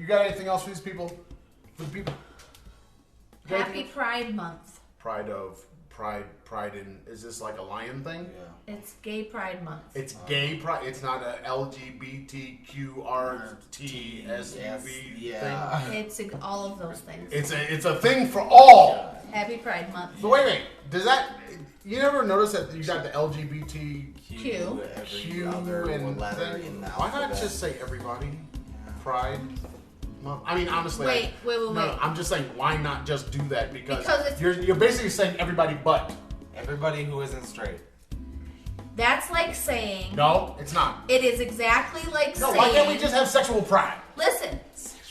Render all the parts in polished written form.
got anything else for these people? For the people? Happy Pride Month. Pride in, is this like a lion thing? Yeah. It's Gay Pride Month. It's gay pride. It's not a LGBTQRTSUV thing. It's all of those things. It's a thing for all. Happy Pride Month. But wait a minute. Does that, you never notice that you got the LGBTQ and thing? Why not just say everybody? Pride Month. I mean, honestly. Wait. No, I'm just saying, why not just do that? Because it's, you're basically saying everybody but. Everybody who isn't straight. That's like saying. No, it's not. It is exactly like saying. No, why can't we just have sexual pride? Listen,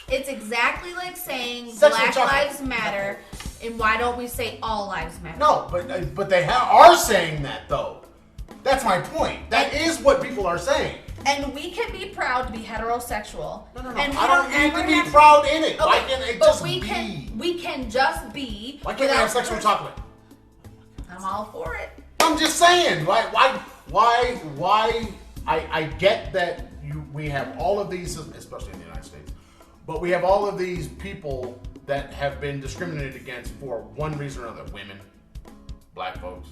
it's exactly like saying Sexual Black chocolate. Lives Matter, and why don't we say All Lives Matter? No, but they are saying that though. That's my point. That is what people are saying. And we can be proud to be heterosexual. No. And we I don't need ever to be have proud in it. Okay, Why can't it but just we be? we can just be. Why can't we have sexual chocolate? I'm all for it. I'm just saying. Why? I get that we have all of these, especially in the United States, but we have all of these people that have been discriminated against for one reason or another. Women, black folks,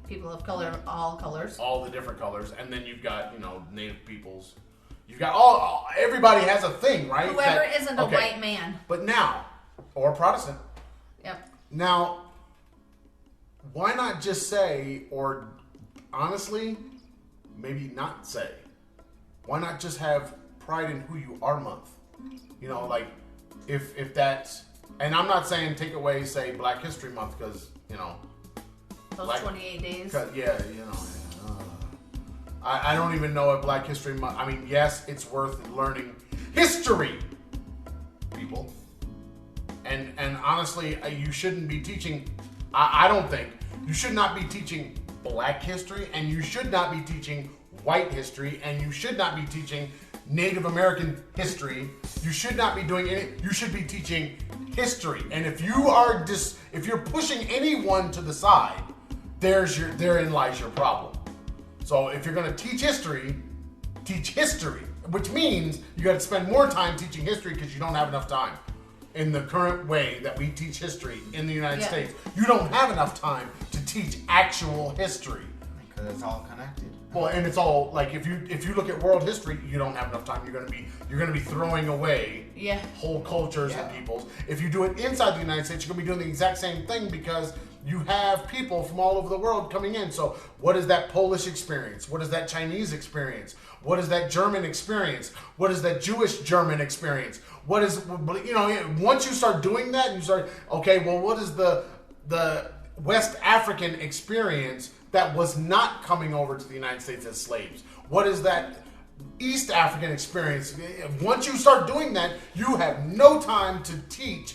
People of color, all colors. all the different colors, and then you've got native peoples. You've got everybody has a thing, right? Whoever isn't a white man. But now, or Protestant. Yep. Now, why not just say, or honestly, maybe not say, why not just have Pride in Who You Are Month? Like, if that's, and I'm not saying take away, say, Black History Month, because, Those 28 days. I don't even know if Black History Month, I mean, yes, it's worth learning history, people. And honestly, you shouldn't be teaching, I don't think, you should not be teaching Black history, and you should not be teaching white history, and you should not be teaching Native American history. You should not be doing any, you should be teaching history. And if you're pushing anyone to the side, therein lies your problem. So if you're going to teach history, which means you got to spend more time teaching history because you don't have enough time. In the current way that we teach history in the United States, you don't have enough time to teach actual history. Because it's all connected. Well, and it's all like if you look at world history, you don't have enough time. You're gonna be throwing away whole cultures and peoples. If you do it inside the United States, you're gonna be doing the exact same thing because you have people from all over the world coming in. So what is that Polish experience? What is that Chinese experience? What is that German experience? What is that Jewish German experience? What is, once you start doing that, and you start, what is the West African experience that was not coming over to the United States as slaves? What is that East African experience? Once you start doing that, you have no time to teach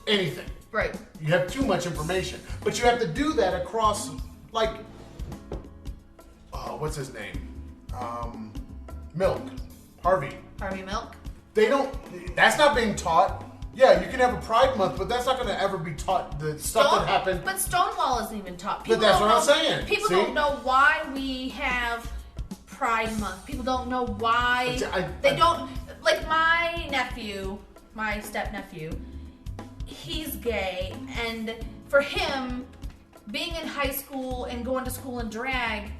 anything. Right. You have too much information. But you have to do that across, like, what's his name? Milk. Harvey Milk. That's not being taught. Yeah, you can have a Pride Month, but that's not going to ever be taught. The stuff that happened. But Stonewall isn't even taught. But that's what I'm saying. People don't know why we have Pride Month. People don't know why. They don't. Like my nephew, my step-nephew, he's gay, and for him, being in high school and going to school in drag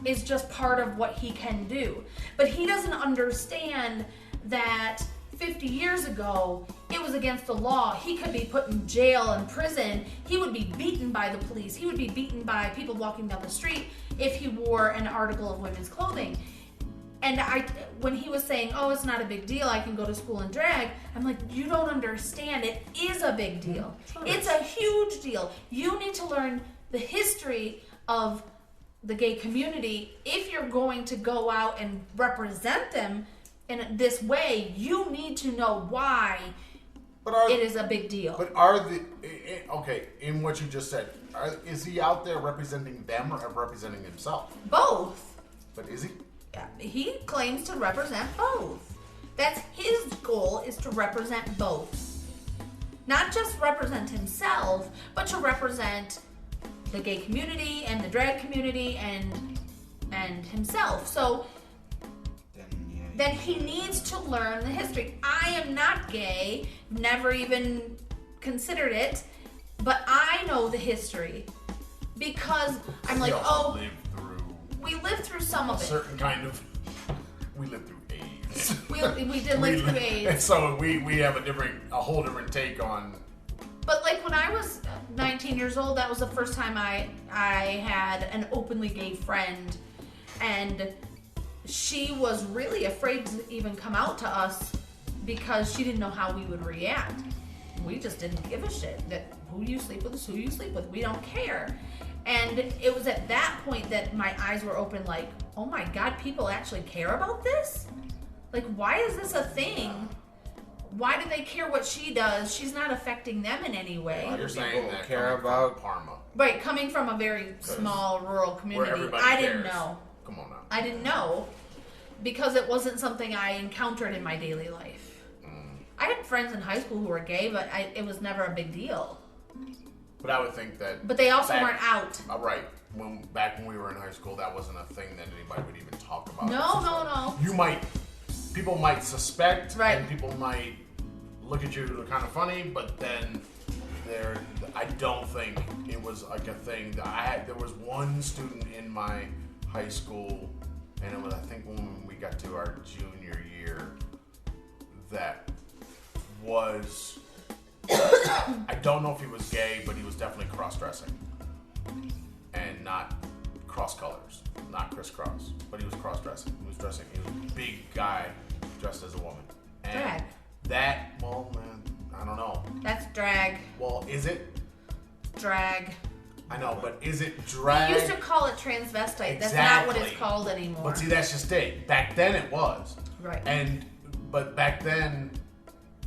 is just part of what he can do. But he doesn't understand that 50 years ago, it was against the law. He could be put in jail and prison. He would be beaten by the police. He would be beaten by people walking down the street if he wore an article of women's clothing. And when he was saying, it's not a big deal, I can go to school and drag, I'm like, you don't understand. It is a big deal. It's a huge deal. You need to learn the history of the gay community. If you're going to go out and represent them in this way, you need to know why it is a big deal. But in what you just said, is he out there representing them or representing himself? Both. But is he? Yeah, he claims to represent both. That's his goal, is to represent both. Not just represent himself, but to represent the gay community and the drag community and himself. So then he needs to learn the history. I am not gay, never even considered it, but I know the history because I'm like, we lived through some of it. Certain kind of, we lived through AIDS. We did live through AIDS. And so we have a whole different take on. But like when I was 19 years old, that was the first time I had an openly gay friend, and she was really afraid to even come out to us because she didn't know how we would react. We just didn't give a shit that who you sleep with is who you sleep with. We don't care. And it was at that point that my eyes were open like, oh my God, people actually care about this? Like, why is this a thing? Why do they care what she does? She's not affecting them in any way. You're saying that care about Parma. Right, coming from a very small rural community, I didn't know. Come on now. I didn't know because it wasn't something I encountered in my daily life. I had friends in high school who were gay, but it was never a big deal. But I would think that. But they also weren't out. Right. Back when we were in high school, that wasn't a thing that anybody would even talk about. No. People might suspect, right, and people might look at you kind of funny, but then I don't think it was like a thing. There was one student in my high school, and it was, I think, when we got to our junior year, that was. I don't know if he was gay, but he was definitely cross-dressing. And not cross colors, not crisscross, but he was cross-dressing. He was a big guy dressed as a woman. And drag. Man, I don't know. That's drag. Well, is it? Drag. I know, but is it drag? We used to call it transvestite. Exactly. That's not what it's called anymore. But see, that's just it. Back then it was. Right. But back then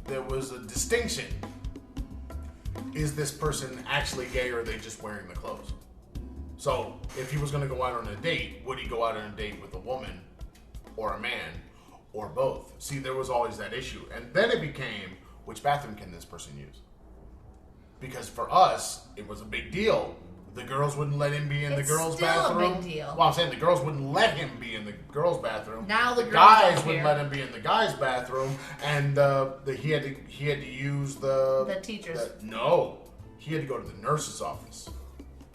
there was a distinction. Is this person actually gay, or are they just wearing the clothes? So if he was going to go out on a date, would he go out on a date with a woman or a man or both? See, there was always that issue. And then it became, which bathroom can this person use? Because for us, it was a big deal. The girls wouldn't let him be in the girls' bathroom. It's still a big deal. Well, I'm saying the girls wouldn't let him be in the girls' bathroom. Now the guys wouldn't let him be in the guys' bathroom, and he had to use the teachers. No, he had to go to the nurse's office.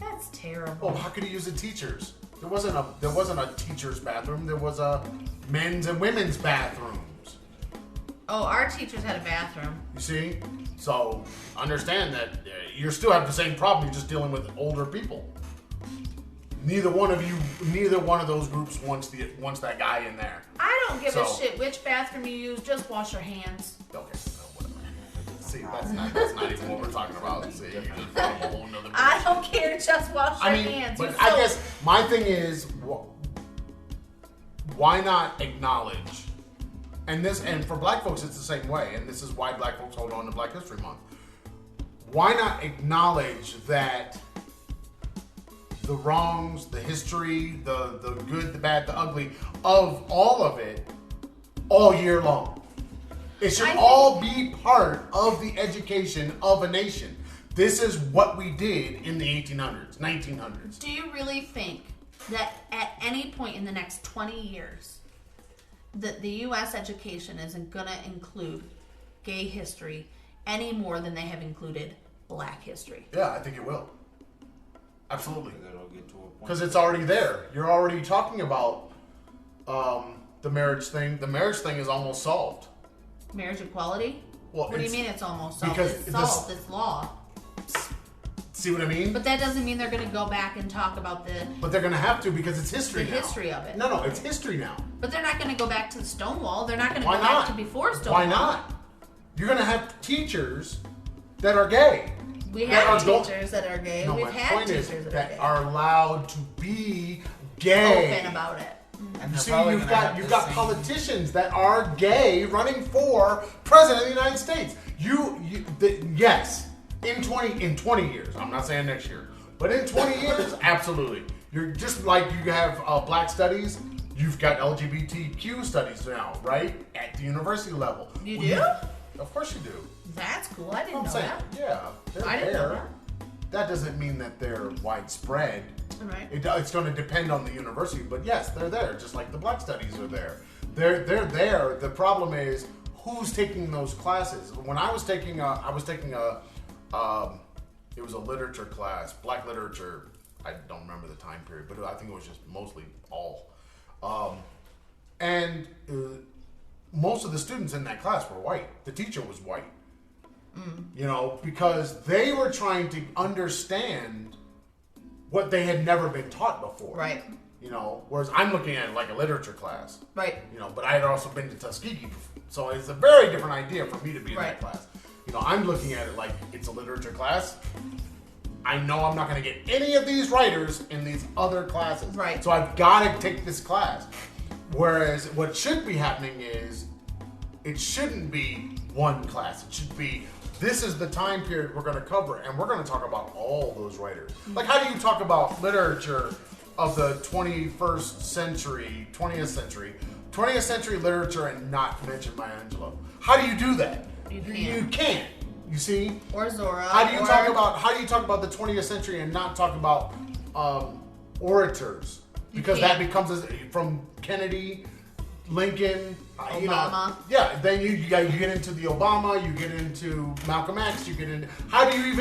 That's terrible. Oh, how could he use the teachers? There wasn't a teacher's bathroom. There was a men's and women's bathrooms. Oh, our teachers had a bathroom. You see? So understand that you still have the same problem. You're just dealing with older people. Neither one of those groups wants that guy in there. I don't give a shit which bathroom you use. Just wash your hands. Okay, whatever. See, that's not even what we're talking about. See, you just a whole nother. I don't care. Just wash your hands. But I guess my thing is, why not acknowledge? And for black folks, it's the same way. And this is why black folks hold on to Black History Month. Why not acknowledge that the wrongs, the history, the good, the bad, the ugly of all of it, all year long? It should all be part of the education of a nation. This is what we did in the 1800s, 1900s. Do you really think that at any point in the next 20 years, that the U.S. education isn't going to include gay history any more than they have included black history? Yeah, I think it will. Absolutely. Because it's already there. You're already talking about the marriage thing. The marriage thing is almost solved. Marriage equality? Well, what do you mean it's almost solved? Because it's solved. It's law. See what I mean? But that doesn't mean they're going to go back and talk about the... But they're going to have to, because it's history now. The history of it. No, it's history now. But they're not going to go back to the Stonewall. They're not going to go back to before Stonewall. Why not? You're going to have teachers that are gay. We have teachers that are gay. No, We've had teachers that are allowed to be gay. Open about it. And you see, you've got politicians that are gay running for president of the United States. Yes. In 20 years, I'm not saying next year, but in 20 years, absolutely. You're just like you have black studies, you've got LGBTQ studies now, right? At the university level. You do? Of course you do. That's cool. I didn't know that. Yeah, they're I didn't know that. That doesn't mean that they're widespread. Right. It's going to depend on the university, but yes, they're there, just like the black studies are there. They're there. The problem is who's taking those classes. When I was taking it was a literature class, black literature. I don't remember the time period, but I think it was just mostly all. Most of the students in that class were white. The teacher was white. You know, because they were trying to understand what they had never been taught before. Right. You know, whereas I'm looking at it like a literature class. Right. You know, but I had also been to Tuskegee before, so it's a very different idea for me to be in that class. You know, I'm looking at it like it's a literature class. I know I'm not going to get any of these writers in these other classes. Right. So I've got to take this class. Whereas what should be happening is it shouldn't be one class. It should be, this is the time period we're going to cover, and we're going to talk about all those writers. Like, how do you talk about literature of the 20th century literature and not mention Maya Angelou? How do you do that? You can't. You see? Or Zora. How do you talk about the 20th century and not talk about orators? Because that becomes from Kennedy, Lincoln, Obama. Then you get into the Obama, you get into Malcolm X, you get into how do you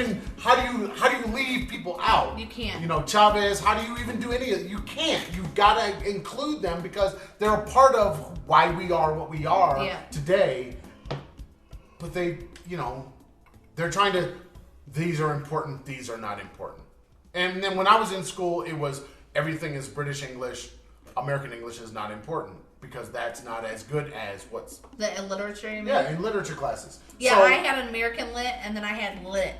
leave people out? You can't. You know, Chavez, how do you even do any of it? You can't. You've got to include them because they're a part of why we are what we are today. But they, you know, they're trying to, these are important, these are not important. And then when I was in school, it was everything is British English, American English is not important because that's not as good as what's... In literature, you mean? Yeah, in literature classes. Yeah, so, I had an American Lit and then I had Lit.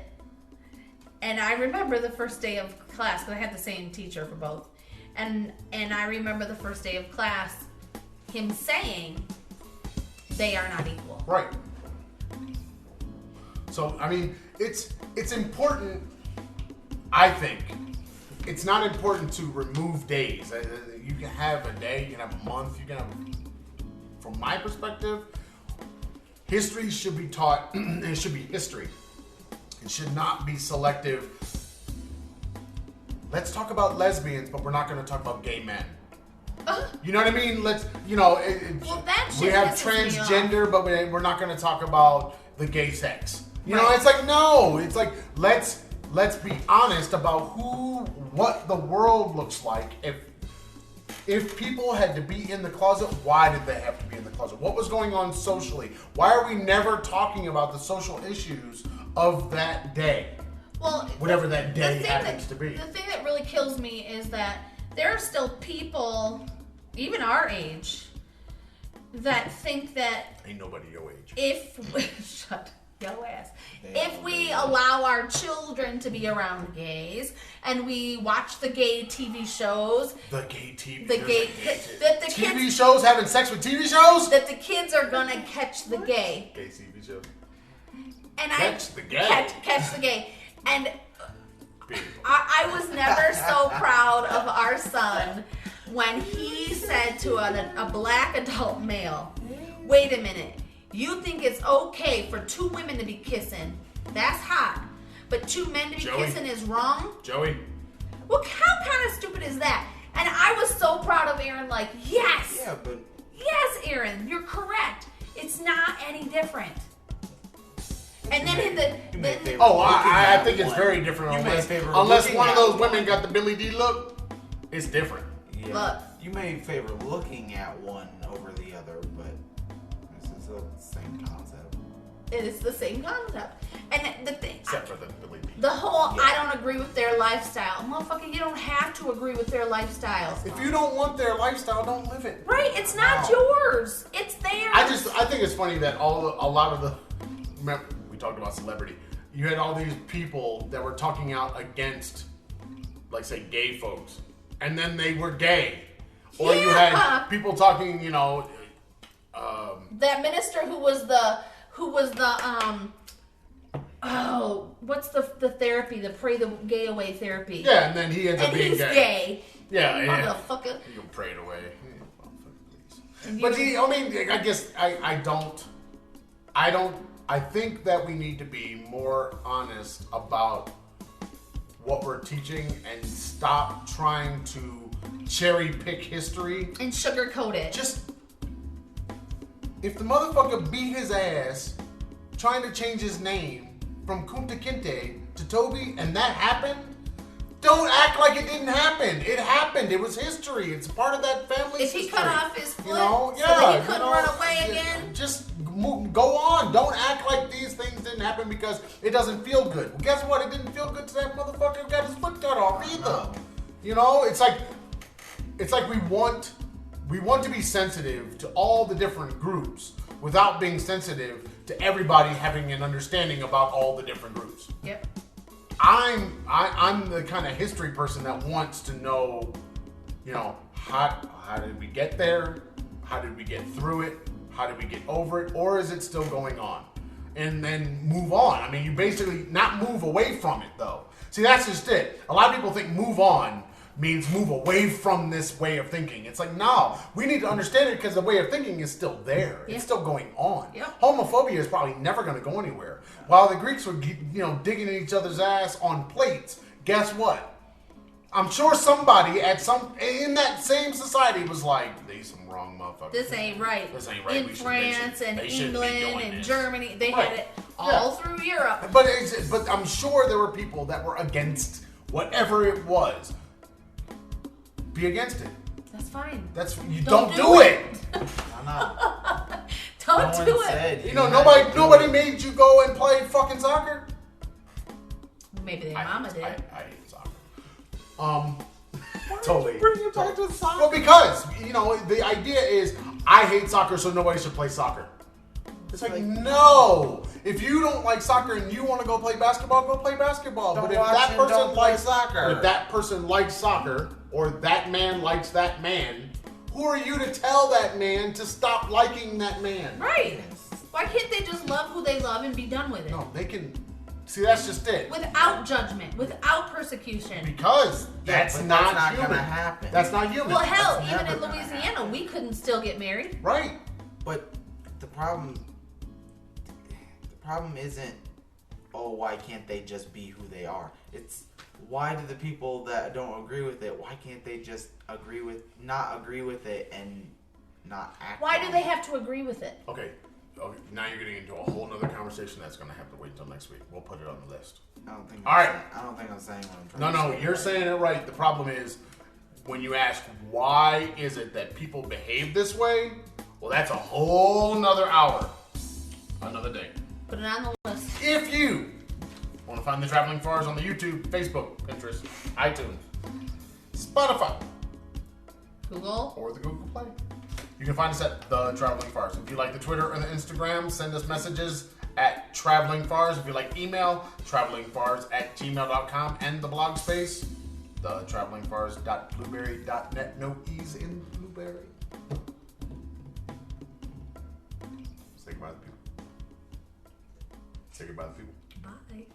And I remember the first day of class, because I had the same teacher for both. And I remember the first day of class, him saying, they are not equal. Right. So, I mean, it's important, I think. It's not important to remove days. You can have a day, you can have a month, you can have, from my perspective, history should be taught, it should be history. It should not be selective. Let's talk about lesbians, but we're not going to talk about gay men. You know what I mean? Let's, you know, we have transgender, but we're not going to talk about the gay sex. You know, it's like, no, it's like, let's be honest about what the world looks like. If people had to be in the closet, why did they have to be in the closet? What was going on socially? Why are we never talking about the social issues of that day? Well, whatever that day happens to be. The thing that really kills me is that there are still people, even our age, that think that ain't nobody your age. Shut yo ass. If we allow our children to be around gays and we watch the gay TV shows, the TV shows having sex with TV shows, that the kids are gonna catch the gay. Gay TV shows. And catch the gay. Catch the gay. And I was never so proud of our son when he said to a black adult male, "Wait a minute. You think it's okay for two women to be kissing? That's hot. But two men to be kissing is wrong?" Joey. Well, how kind of stupid is that? And I was so proud of Aaron, like, yes. Yeah, but... Yes, Aaron, you're correct. It's not any different. And then I think it's very different unless one of those women got the Billy D look. It's different. Yeah. Look. You may favor looking at one over the other, but this is the same concept. It is the same concept. And the thing, except for the Billy D. The whole I don't agree with their lifestyle. Motherfucker, you don't have to agree with their lifestyle. If you don't want their lifestyle, don't live it. Right, it's not yours. It's theirs. I think it's funny that a lot of the, we talked about celebrity. You had all these people that were talking out against, like, say, gay folks, and then they were gay. Or you had people talking, you know, that minister who was the what's the therapy, the pray the gay away therapy. Yeah, and then he ends up being he's gay. Yeah, motherfucker. You can pray it away. But I guess I think that we need to be more honest about what we're teaching and stop trying to cherry pick history and sugarcoat it. Just if the motherfucker beat his ass trying to change his name from Kunta Kinte to Toby and that happened, don't act like it didn't happen. It happened. It was history. It's part of that family's If he history. cut off his foot Yeah, so that he couldn't run away again. Just go on. Don't act like these things didn't happen because it doesn't feel good. Well, guess what? It didn't feel good to that motherfucker who got his foot cut off either. You know, it's like we want to be sensitive to all the different groups without being sensitive to everybody having an understanding about all the different groups. Yep. I'm the kind of history person that wants to know, you know, how did we get there? How did we get through it? How did we get over it? Or is it still going on? And then move on. I mean, you basically not move away from it though. See, that's just it. A lot of people think move on means move away from this way of thinking. It's like, no, we need to understand it because the way of thinking is still there. Yeah. It's still going on. Yep. Homophobia is probably never going to go anywhere. While the Greeks were, you know, digging in each other's ass on plates, guess what? I'm sure somebody in that same society was like, these some wrong motherfuckers. This ain't right. This ain't right. In France and England and Germany, they had it all through Europe. But I'm sure there were people that were against whatever it was. Be against it. That's fine. You don't do it. Don't do it. You know, nobody made you go and play fucking soccer. Maybe their mama did. I hate soccer. Totally. Bring it back to soccer. Well, because you know the idea is I hate soccer, so nobody should play soccer. It's like no. If you don't like soccer and you want to go play basketball, go play basketball. But if that person likes soccer, if that person likes soccer, or that man likes that man, who are you to tell that man to stop liking that man? Right. Why can't they just love who they love and be done with it? No, they can. See, that's just it. Without judgment, without persecution. Because that's not human. Gonna happen. That's not human. Well, hell, even in Louisiana, we couldn't still get married. Right. But the problem isn't, oh, why can't they just be who they are? It's why do the people that don't agree with it, why can't they just not agree with it and not act? Why do they have to agree with it? Okay, now you're getting into a whole nother conversation that's going to have to wait until next week. We'll put it on the list. I don't think I'm saying what I'm trying to say. No, you're saying it right. The problem is when you ask why is it that people behave this way, well, that's a whole nother hour. Another day. Put it on the list. If you want to find the Traveling Farrs on the YouTube, Facebook, Pinterest, iTunes, Spotify, Google, or the Google Play. You can find us at The Traveling Farrs. If you like the Twitter or the Instagram, send us messages at Traveling Farrs. If you like email, travelingfars@gmail.com, and the blog space, thetravelingfars.blueberry.net. No E's in Blueberry. Say goodbye to the people. Say goodbye to the people. bye.